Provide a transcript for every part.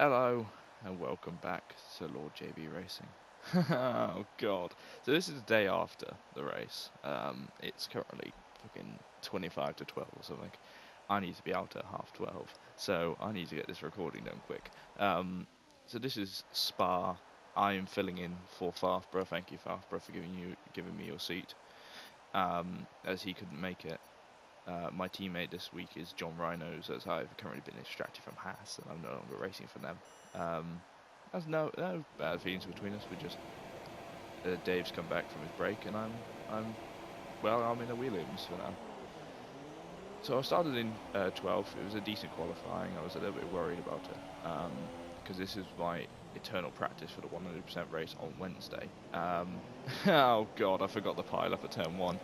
Hello and welcome back to Lord JB Racing. Oh god. So this is the day after the race. It's currently fucking 25 to 12 or something. I need to be out at half 12. So I need to get this recording done quick. So this is Spa. I am filling in for Farfborough. Thank you Farfborough for giving me your seat. As he couldn't make it. My teammate this week is John Rhinos, as I've currently been extracted from Haas and I'm no longer racing for them. There's no bad feelings between us. We just Dave's come back from his break and I'm in a Williams for now. So I started in 12th. It was a decent qualifying. I was a little bit worried about it because this is my eternal practice for the 100% race on Wednesday. Oh god, I forgot the pile up at turn 1.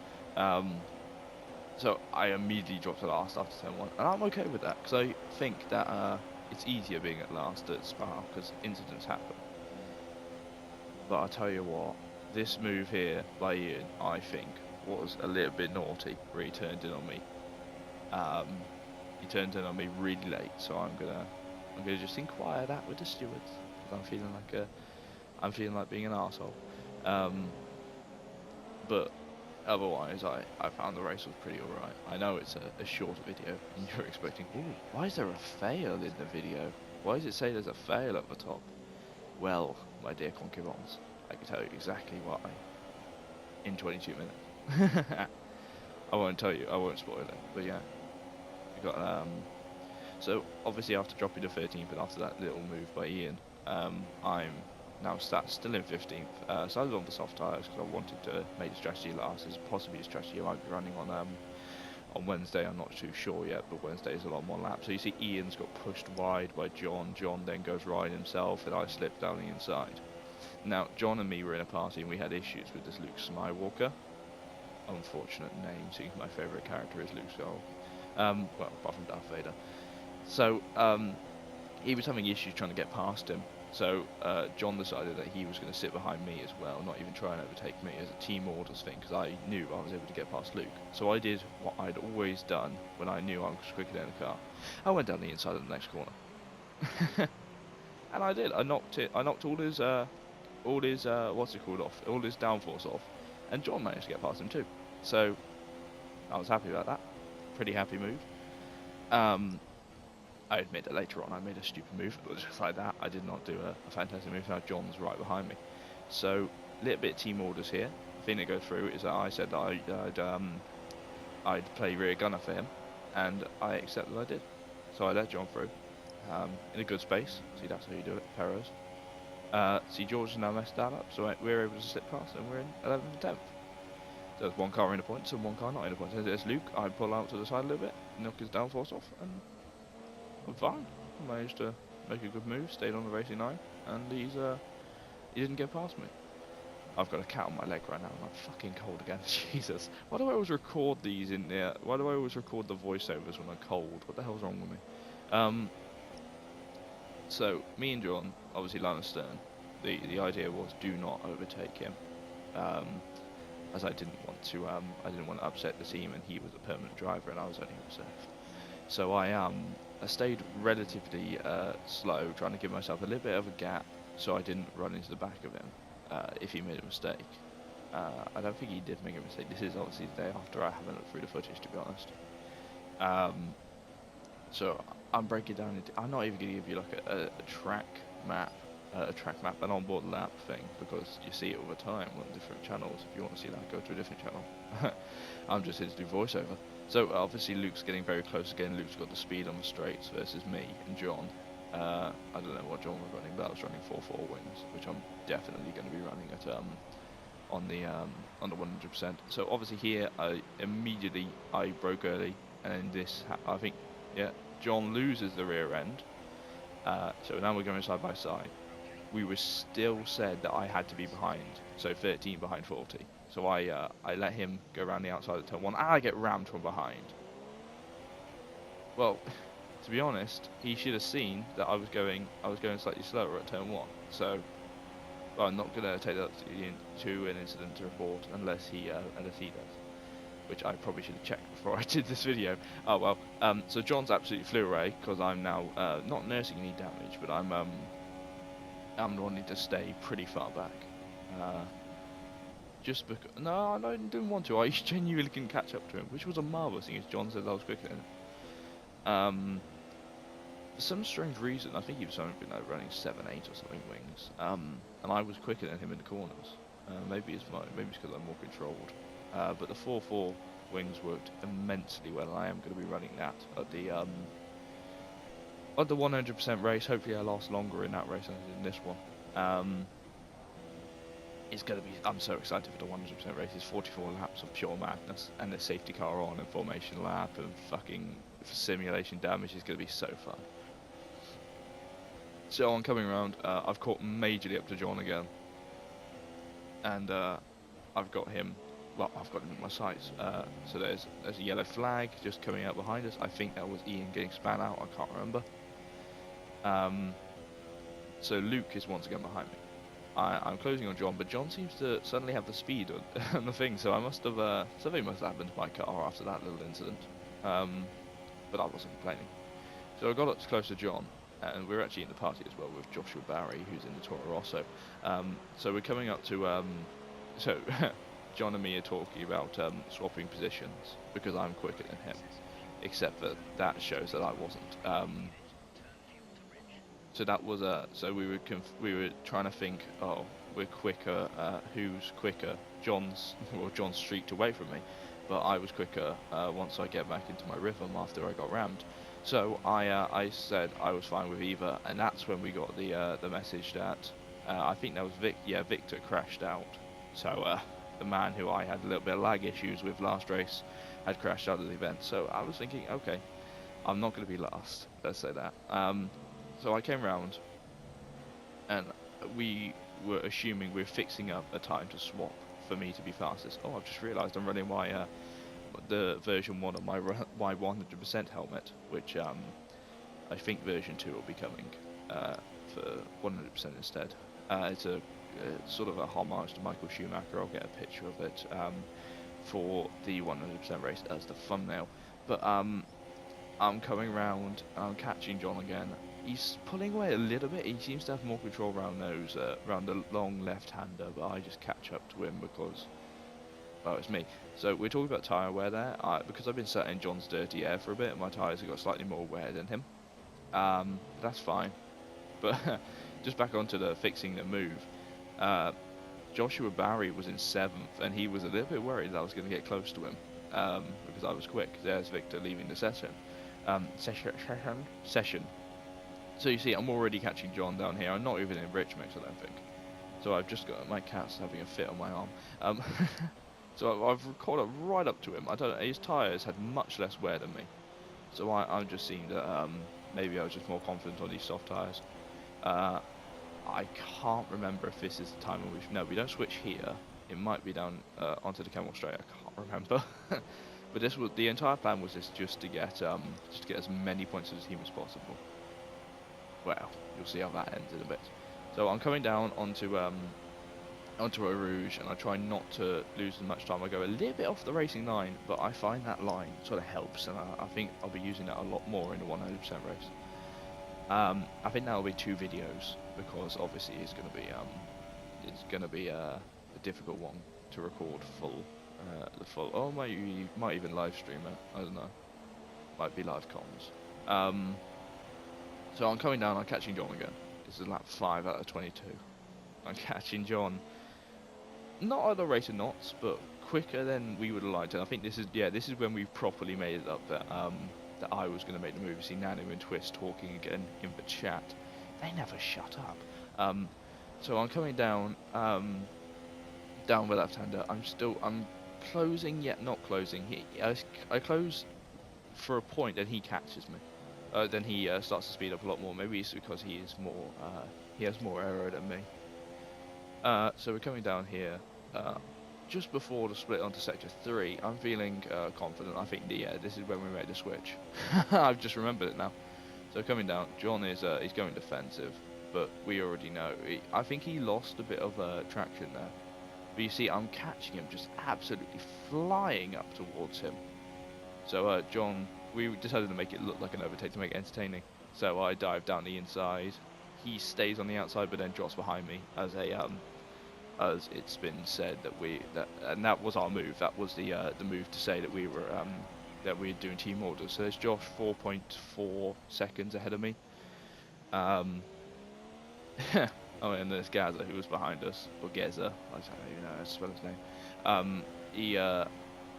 So I immediately dropped to last after turn 1, and I'm okay with that because I think that it's easier being at last at Spa because incidents happen. But I tell you what, this move here by Ian, I think, was a little bit naughty. Where he turned in on me. He turned in on me really late, so I'm gonna just inquire that with the stewards because I'm feeling like being an arsehole. But otherwise, I found the race was pretty alright. I know it's a short video, and you're expecting, ooh, why is there a fail in the video? Why does it say there's a fail at the top? Well, my dear concubines, I can tell you exactly why in 22 minutes. I won't tell you, I won't spoil it, but yeah. You got, so obviously after dropping to 13th and after that little move by Ian, I'm now still in 15th. So I was on the soft tyres because I wanted to make the strategy last. There's possibly a strategy I might be running on Wednesday. I'm not too sure yet, but Wednesday is a lot more laps. So you see Ian's got pushed wide by John. John then goes wide himself, and I slipped down the inside. Now, John and me were in a party, and we had issues with this Luke Skywalker. Unfortunate name, seeing my favourite character is Luke Skywalker. Well, apart from Darth Vader. So, he was having issues trying to get past him. So John decided that he was going to sit behind me as well, not even try and overtake me as a team orders thing, because I knew I was able to get past Luke. So I did what I'd always done when I knew I was quicker than the car. I went down the inside of the next corner, and I did. I knocked all his what's it called off, all his downforce off, and John managed to get past him too. So I was happy about that. Pretty happy move. I admit that later on I made a stupid move, but just like that, I did not do a fantastic move. Now John's right behind me. So, a little bit of team orders here. The thing that goes through is that I said that I'd play rear gunner for him, and I accepted I did. So I let John through, in a good space. See, that's how you do it, Perros. See, George has now messed that up, so we're able to slip past, and we're in 11th and 10th. There's one car in the points and one car not in the points. There's Luke. I pull out to the side a little bit, knock his downforce off, and I'm fine. I managed to make a good move, stayed on the racing line, and he didn't get past me. I've got a cat on my leg right now, and I'm fucking cold again. Jesus. Why do I always record these in there? Why do I always record the voiceovers when I'm cold? What the hell's wrong with me? So, me and John, obviously line astern. The idea was do not overtake him. As I didn't want to upset the team, and he was a permanent driver, and I was only reserve. So I stayed relatively slow, trying to give myself a little bit of a gap so I didn't run into the back of him if he made a mistake. I don't think he did make a mistake. This is obviously the day after. I haven't looked through the footage, to be honest. So I'm breaking down into... I'm not even going to give you like a track map, an onboard lap thing, because you see it all the time on different channels. If you want to see that, go to a different channel. I'm just here to do voiceover. So obviously Luke's getting very close again. Luke's got the speed on the straights versus me and John. I don't know what John was running, but I was running 4.4 wings, which I'm definitely going to be running at on the 100%. So obviously here I broke early, and then this I think John loses the rear end. So now we're going side by side. We were still said that I had to be behind, so 13 behind 40. So I let him go around the outside of turn 1, and I get rammed from behind. Well, to be honest, he should have seen that I was going slightly slower at turn 1. So, well, I'm not going to take that to an incident to report unless he does. which I probably should have checked before I did this video. Oh well. So John's absolutely flew away because I'm now not nursing any damage, but I'm wanting to stay pretty far back. Just because no, I didn't want to. I genuinely couldn't catch up to him, which was a marvelous thing. As John said, I was quicker than him. For some strange reason, I think he was something like running 7-8 or something wings, and I was quicker than him in the corners. Maybe it's because I'm more controlled. But the 4-4 wings worked immensely well. I am going to be running that at the 100% race. Hopefully, I last longer in that race than I did in this one. It's going to be. I'm so excited for the 100% race. It's 44 laps of pure madness, and the safety car on, and formation lap, and fucking simulation damage is going to be so fun. So on coming around, I've caught majorly up to John again, and I've got him. Well, I've got him in my sights. So there's a yellow flag just coming out behind us. I think that was Ian getting span out. I can't remember. So Luke is once again behind me. I'm closing on John, but John seems to suddenly have the speed on the thing. So I must have something must have happened to my car after that little incident. But I wasn't complaining. So I got up close to John, and we're actually in the party as well with Joshua Barry, who's in the Toro Rosso. So we're coming up to so John and me are talking about swapping positions because I'm quicker than him, except that shows that I wasn't. So that was so we were trying to think, oh, we're quicker, who's quicker? John's streaked away from me, but I was quicker once I get back into my rhythm after I got rammed. So I said I was fine with either, and that's when we got the message that I think that was Victor crashed out. So the man who I had a little bit of lag issues with last race had crashed out of the event. So I was thinking, okay, I'm not going to be last. Let's say that. So I came round, and we were assuming we're fixing up a time to swap for me to be fastest. Oh, I've just realised I'm running my the version 1 of my 100% helmet, which I think version 2 will be coming for 100% instead. It's a sort of a homage to Michael Schumacher. I'll get a picture of it for the 100% race as the thumbnail. But I'm coming round, I'm catching John again. He's pulling away a little bit. He seems to have more control around the long left-hander, but I just catch up to him because, well, it's me. So we're talking about tyre wear there. Because I've been sat in John's dirty air for a bit, my tyres have got slightly more wear than him. That's fine. But just back onto the fixing the move. Joshua Barry was in 7th, and he was a little bit worried that I was going to get close to him because I was quick. There's Victor leaving the session. Session. So you see, I'm already catching John down here. I'm not even in rich mix, I don't think. So I've just got my cat's having a fit on my arm. So I've caught up right up to him. I don't know, his tyres had much less wear than me. So I'm just seeing that maybe I was just more confident on these soft tyres. I can't remember if this is the time when no, we don't switch here. It might be down onto the Camel Straight. I can't remember. But this was the entire plan was just to get as many points as the team as possible. Well, you'll see how that ends in a bit. So I'm coming down onto Eau Rouge, and I try not to lose as much time. I go a little bit off the racing line, but I find that line sort of helps, and I think I'll be using that a lot more in the 100% race. I think that'll be 2 videos because obviously it's going to be a difficult one to record full. Oh, you might even live stream it. I don't know. Might be live comms. So I'm coming down. I'm catching John again. This is lap 5 out of 22. I'm catching John. Not at the rate of knots, but quicker than we would have liked. And I think this is when we properly made it up that I was going to make the move. You see Nano and Twist talking again in the chat. They never shut up. So I'm coming down, down with left-hander. I'm closing yet not closing. I close for a point, then he catches me. Then he starts to speed up a lot more. Maybe it's because he is more, he has more aero than me. So we're coming down here. Just before the split onto sector 3, I'm feeling confident. I think this is when we made the switch. I've just remembered it now. So coming down, John is he's going defensive, but we already know. I think he lost a bit of traction there. But you see, I'm catching him just absolutely flying up towards him. So John, we decided to make it look like an overtake to make it entertaining. So I dive down the inside. He stays on the outside, but then drops behind me as it's been said and that was our move. That was the move to say that we were doing team orders. So there's Josh 4.4 seconds ahead of me. Oh, and there's Gaza who was behind us, or Geza, I don't even know how to spell his name.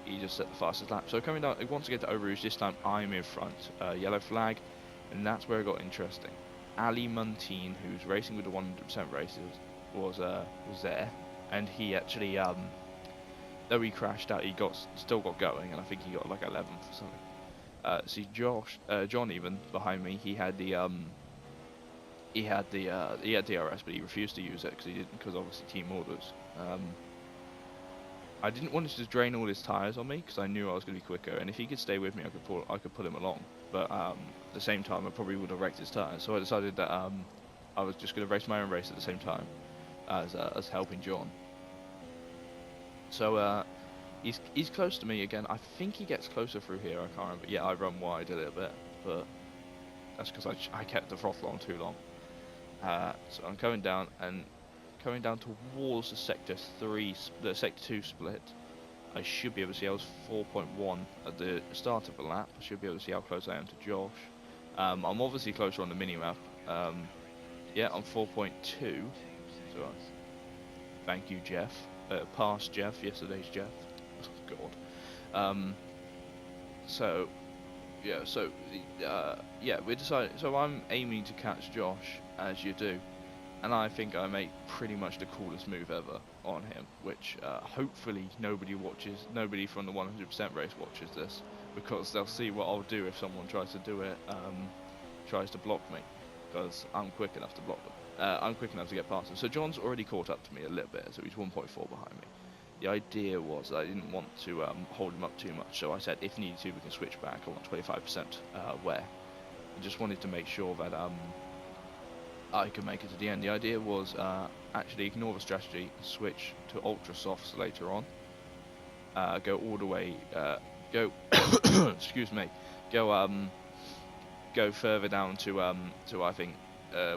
He just set the fastest lap. So coming down, once we get to Eau Rouge, this time I'm in front. Yellow flag, and that's where it got interesting. Ali Muntean, who's racing with the 100% races, was there, and he actually, though he crashed out, he still got going, and I think he got like 11th or something. See John even behind me, he had DRS, but he refused to use it because obviously team orders. I didn't want to just drain all his tyres on me because I knew I was going to be quicker, and if he could stay with me, I could pull him along. But at the same time, I probably would have wrecked his tyres. So I decided that I was just going to race my own race at the same time as helping John. So he's close to me again. I think he gets closer through here. I can't remember. Yeah, I run wide a little bit, but that's because I kept the throttle on too long. So I'm coming down towards the sector 2 split. I should be able to see I was 4.1 at the start of the lap. I should be able to see how close I am to Josh. I'm obviously closer on the mini-map. Yeah, I'm 4.2. So thank you, Jeff. Past Jeff, yesterday's Jeff. Oh, God. We decided. So I'm aiming to catch Josh, as you do, and I think I make pretty much the coolest move ever on him, which hopefully nobody from the 100% race watches this, because they'll see what I'll do if someone tries to do it, tries to block me, because I'm quick enough to block them. I'm quick enough to get past him. So John's already caught up to me a little bit, so he's 1.4 behind me. The idea was that I didn't want to hold him up too much, so I said if needed to we can switch back. I want 25% wear. I just wanted to make sure that I could make it to the end. The idea was actually ignore the strategy, switch to ultra softs later on, go all the way, excuse me, go further down to I think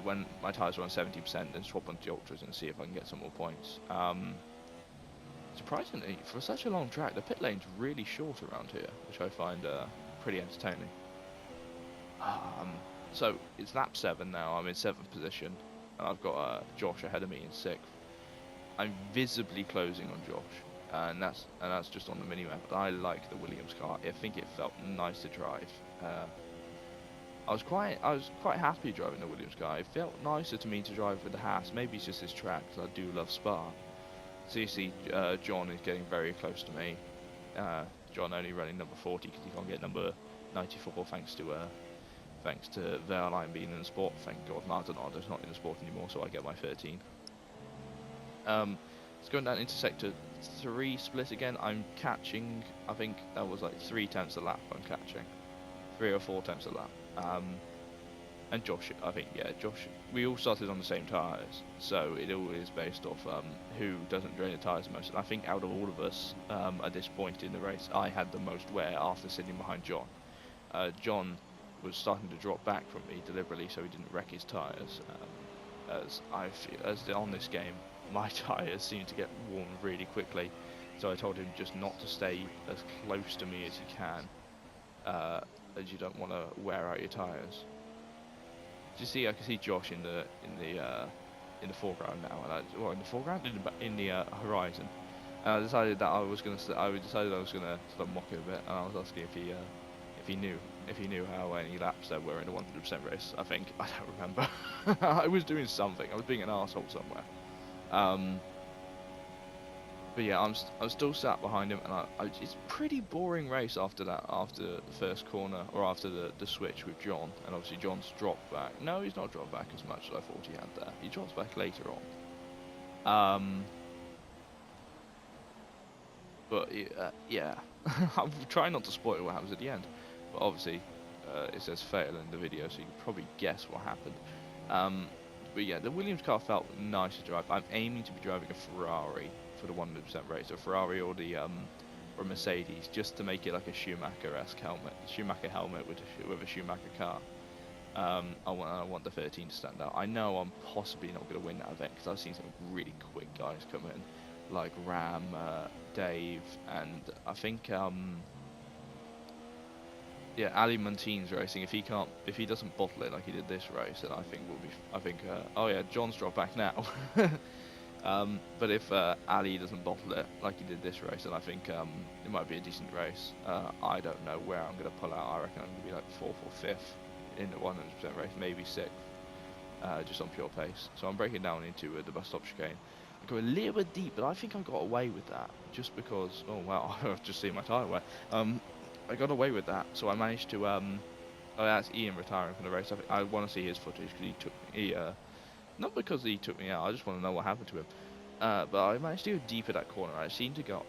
when my tyres are on 70%, then swap onto the ultras and see if I can get some more points. Surprisingly, for such a long track, the pit lane's really short around here, which I find pretty entertaining. So it's lap 7 now. I'm in 7th position, and I've got Josh ahead of me in 6th. I'm visibly closing on Josh, and that's just on the mini map. But I like the Williams car. I think it felt nice to drive. I was quite happy driving the Williams car. It felt nicer to me to drive with the Haas. Maybe it's just this track, because I do love Spa. So you see, John is getting very close to me. John only running number 40 because he can't get number 94 thanks to Verline being in the sport. Thank God Martinardo's not in the sport anymore, so I get my 13. It's going down into sector 3 split again. I'm catching, I think that was like 3 tenths a lap I'm catching. 3 or 4 tenths a lap. And Josh, I think, yeah, Josh, we all started on the same tyres, so it all is based off who doesn't drain the tyres most. And I think out of all of us, at this point in the race, I had the most wear after sitting behind John. John was starting to drop back from me deliberately so he didn't wreck his tyres. As on this game, my tyres seem to get worn really quickly, so I told him just not to stay as close to me as he can, as you don't want to wear out your tyres. You see, I can see Josh in the foreground now, and in the foreground, in the horizon. And I decided that I was gonna sort of mock him a bit, and I was asking if he knew how many laps there were in a 100% race. I don't remember. I was doing something. I was being an arsehole somewhere. But yeah, I'm still sat behind him, and it's a pretty boring race after that, after the first corner, or after the switch with John, and obviously John's dropped back. No, he's not dropped back as much as I thought he had there. He drops back later on. But yeah, I'm trying not to spoil what happens at the end, but obviously it says fail in the video, so you can probably guess what happened. But yeah, the Williams car felt nice to drive. I'm aiming to be driving a Ferrari for the 100% race, a Ferrari or the or a Mercedes, just to make it like a Schumacher-esque helmet, Schumacher helmet with a Schumacher car. I want the 13 to stand out. I know I'm possibly not going to win that event because I've seen some really quick guys come in, like Ram, Dave, and I think yeah, Ali Montine's racing. If he doesn't bottle it like he did this race, then I think oh yeah, John's dropped back now. But if Ali doesn't bottle it like he did this race, then I think it might be a decent race. I don't know where I'm going to pull out. I reckon I'm going to be like 4th or 5th in the 100% race, maybe 6th, just on pure pace. So I'm breaking down into the bus stop chicane. I go a little bit deep, but I think I got away with that just because. Oh wow, I've just seen my tyre wear. I got away with that, so I managed to. Oh, that's Ian retiring from the race. I want to see his footage because not because he took me out. I just want to know what happened to him. But I managed to go deep at that corner. I seemed to get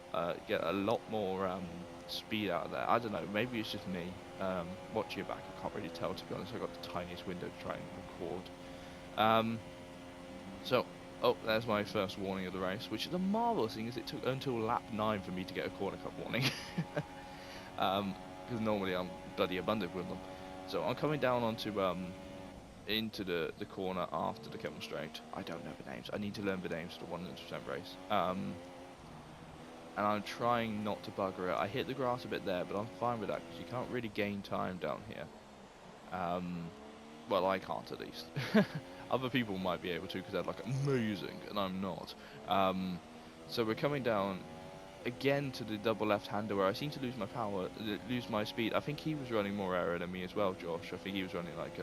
a lot more speed out of there. I don't know. Maybe it's just me. Watching it back, I can't really tell, to be honest. I got the tiniest window to try and record. Oh, there's my first warning of the race, which is the marvellous thing is it took until lap 9 for me to get a corner cut warning. Because normally I'm bloody abundant with them. So I'm coming down onto into the corner after the Kemmel Straight. I don't know the names. I need to learn the names for the 100% race. And I'm trying not to bugger it. I hit the grass a bit there, but I'm fine with that because you can't really gain time down here. Well, I can't at least. Other people might be able to because they're like amazing, and I'm not. So we're coming down again to the double left-hander where I seem to lose my power, lose my speed. I think he was running more aero than me as well, Josh. I think he was running like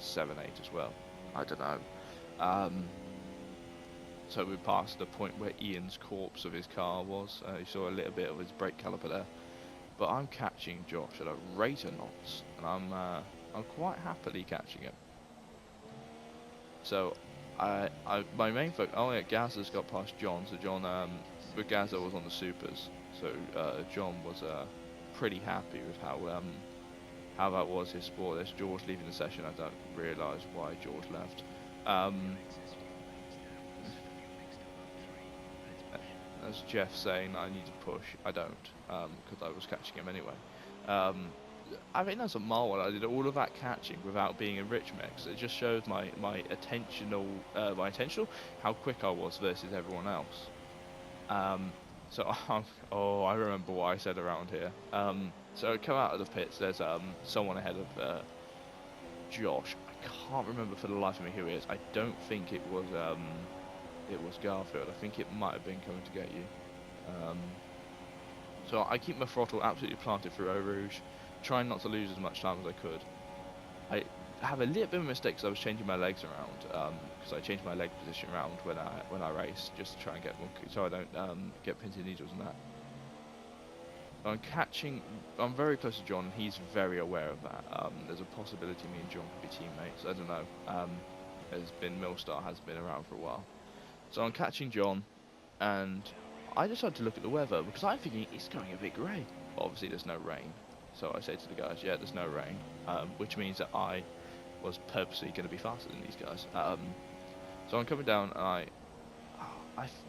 7-8 as well. I don't know. So we passed the point where Ian's corpse of his car was. You saw a little bit of his brake caliper there. But I'm catching Josh at a rate of knots, and I'm quite happily catching him. So my main focus. Oh yeah, Gazza's got past John. So John, but Gazza was on the supers. So John was pretty happy with how that was his sport. There's George leaving the session. I don't realise why George left. As Jeff saying, I need to push. I don't, because I was catching him anyway. I think that's a mile when I did all of that catching without being in rich mix. It just shows my attentional, how quick I was versus everyone else. So I remember what I said around here. So I come out of the pits. There's someone ahead of Josh. I can't remember for the life of me who it is. I don't think it was Garfield. I think it might have been coming to get you. So I keep my throttle absolutely planted through Eau Rouge, trying not to lose as much time as I could. I have a little bit of a mistake because I was changing my legs around, because I changed my leg position around when I race, just to try and get one, so I don't get pins and needles and that. I'm very close to John, and he's very aware of that. There's a possibility me and John could be teammates. I don't know. Millstar has been around for a while. So I'm catching John, and I decided to look at the weather because I'm thinking it's going a bit grey. Obviously, there's no rain. So I say to the guys, yeah, there's no rain, which means that I was purposely going to be faster than these guys. So I'm coming down, and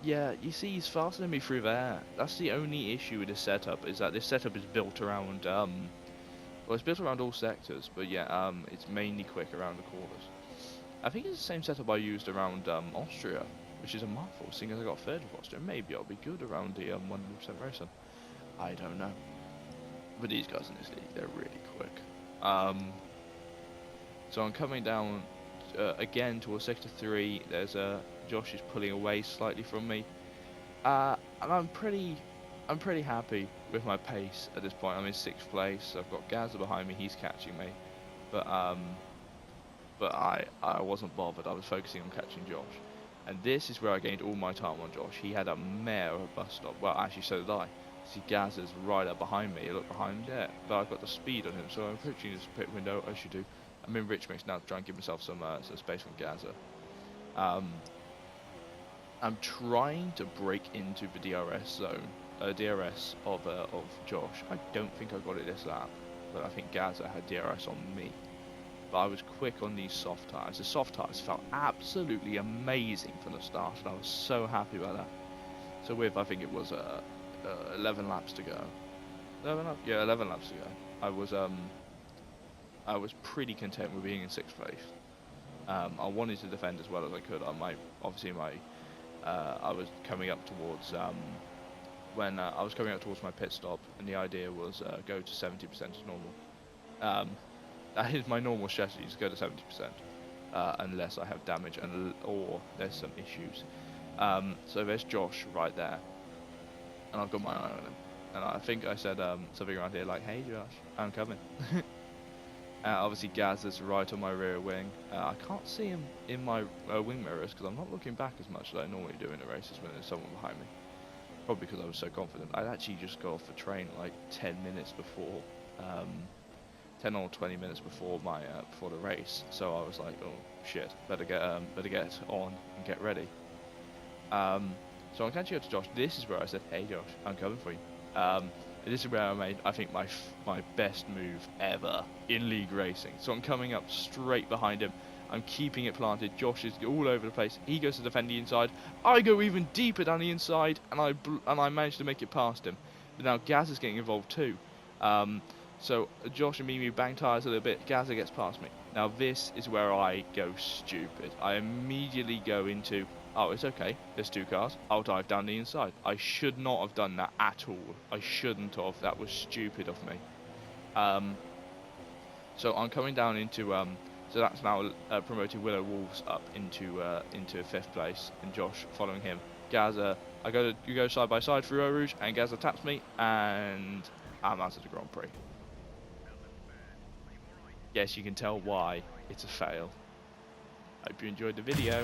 yeah, you see, he's faster than me through there. That's the only issue with this setup, is that this setup is built around, well, it's built around all sectors, but yeah, it's mainly quick around the corners. I think it's the same setup I used around Austria, which is a mouthful, seeing as I got third of Austria. Maybe I'll be good around the 100% racer. I don't know. But these guys in this league, they're really quick. So I'm coming down again towards sector 3. There's Josh is pulling away slightly from me, and I'm pretty happy with my pace at this point. I'm in 6th place. I've got Gazza behind me. He's catching me, but I wasn't bothered. I was focusing on catching Josh, and this is where I gained all my time on Josh. He had a mare of a bus stop. Well, actually, so did I. See, Gazza's right up behind me. Look behind there, but I've got the speed on him, so I'm approaching this pit window as you do. I'm in rich mix now to try and give myself some space from Gazza. I'm trying to break into the DRS zone, DRS of Josh. I don't think I got it this lap, but I think Gazza had DRS on me. But I was quick on these soft tyres. The soft tyres felt absolutely amazing from the start, and I was so happy about that. So with, I think it was 11 laps to go. 11 laps? Yeah, 11 laps to go. I was pretty content with being in 6th place. I wanted to defend as well as I could. I was coming up towards I was coming up towards my pit stop, and the idea was go to 70% as normal. That is my normal strategy, is go to 70%, unless I have damage or there's some issues. So there's Josh right there, and I've got my eye on him. And I think I said something around here like, "Hey Josh, I'm coming." Obviously Gaz is right on my rear wing. I can't see him in my wing mirrors because I'm not looking back as much as I normally do in the races when there's someone behind me. Probably because I was so confident. I'd actually just got off the train like 10 minutes before, 10 or 20 minutes before before the race. So I was like, oh shit, better get on and get ready. So I'm catching up to Josh. This is where I said, "Hey Josh, I'm coming for you." This is where I made, I think, my best move ever in league racing. So I'm coming up straight behind him. I'm keeping it planted. Josh is all over the place. He goes to defend the inside. I go even deeper down the inside, and I manage to make it past him. But now Gaz is getting involved too. So Josh and me bang tires a little bit. Gazza gets past me. Now this is where I go stupid. I immediately go into, oh, it's okay, there's 2 cars, I'll dive down the inside. I should not have done that at all. I shouldn't have. That was stupid of me. So I'm coming down into, so that's now promoting Willow Wolves up into 5th place, and Josh following him. Gazza, you go side by side through Eau Rouge, and Gazza taps me, and I'm out of the Grand Prix. Yes, you can tell why it's a fail. Hope you enjoyed the video.